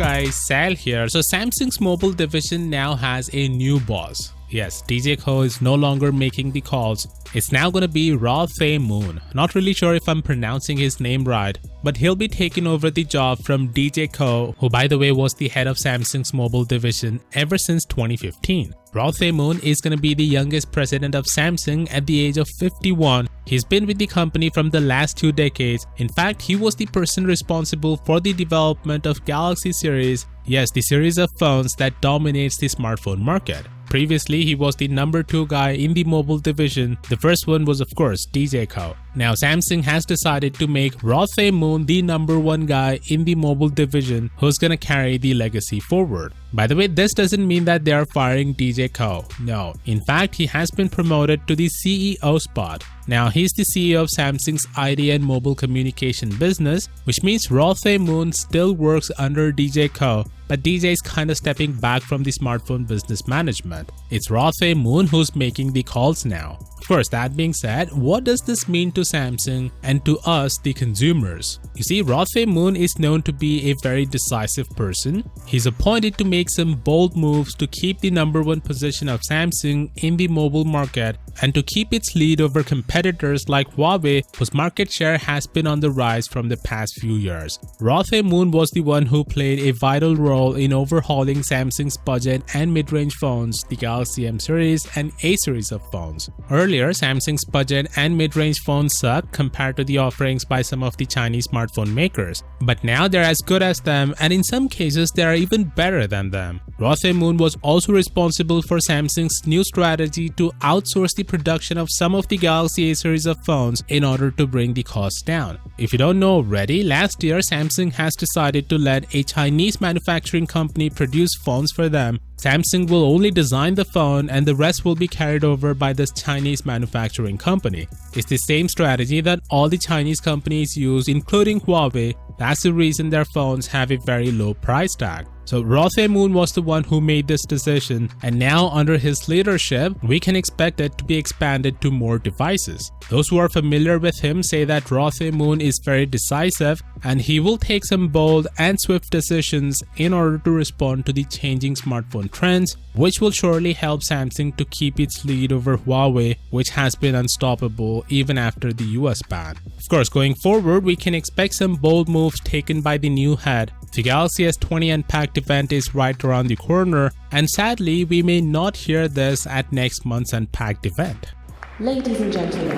guys, Sal here. So Samsung's mobile division now has a new boss. Yes, DJ Koh is no longer making the calls. It's now gonna be Roh Tae Moon. Not really sure if I'm pronouncing his name right, but he'll be taking over the job from DJ Koh, who by the way was the head of Samsung's mobile division ever since 2015. Roh Tae Moon is gonna be the youngest president of Samsung at the age of 51. He's been with the company from the last 2 decades. In fact, he was the person responsible for the development of Galaxy series. Yes, the series of phones that dominates the smartphone market. Previously, he was the number 2 guy in the mobile division. The first one was of course DJ Koh. Now Samsung has decided to make Roh Tae Moon the number 1 guy in the mobile division who's gonna carry the legacy forward. By the way, this doesn't mean that they are firing DJ Koh. No, in fact, he has been promoted to the CEO spot. Now he's the CEO of Samsung's ID and mobile communication business, which means Roh Tae Moon still works under DJ Koh, but DJ is kinda stepping back from the smartphone business management. It's Roh Tae Moon who's making the calls now. Of course, that being said, what does this mean to Samsung and to us, the consumers? You see, Roh Tae Moon is known to be a very decisive person. He's appointed to make some bold moves to keep the number 1 position of Samsung in the mobile market and to keep its lead over competitors like Huawei, whose market share has been on the rise from the past few years. Roh Tae Moon was the one who played a vital role in overhauling Samsung's budget and mid-range phones, the Galaxy M series and A series of phones. Earlier, Samsung's budget and mid-range phones sucked compared to the offerings by some of the Chinese smartphone makers. But now they're as good as them, and in some cases they are even better than them. Roh Tae Moon was also responsible for Samsung's new strategy to outsource the production of some of the Galaxy A series of phones in order to bring the costs down. If you don't know already, last year Samsung has decided to let a Chinese manufacturing company produce phones for them. Samsung will only design the phone and the rest will be carried over by this Chinese manufacturing company. It's the same strategy that all the Chinese companies use, including Huawei. That's the reason their phones have a very low price tag. So Roh Tae Moon was the one who made this decision, and now under his leadership, we can expect it to be expanded to more devices. Those who are familiar with him say that Roh Tae Moon is very decisive and he will take some bold and swift decisions in order to respond to the changing smartphone trends, which will surely help Samsung to keep its lead over Huawei, which has been unstoppable even after the US ban. Of course, going forward, we can expect some bold moves taken by the new head. The Galaxy S20 Unpacked event is right around the corner, and sadly, we may not hear this at next month's Unpacked event. Ladies and gentlemen,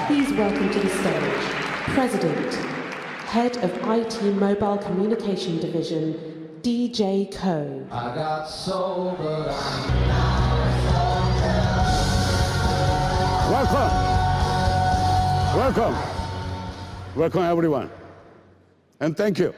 please welcome to the stage President, Head of IT Mobile Communication Division, DJ Koh. I got sober. Welcome everyone, and thank you.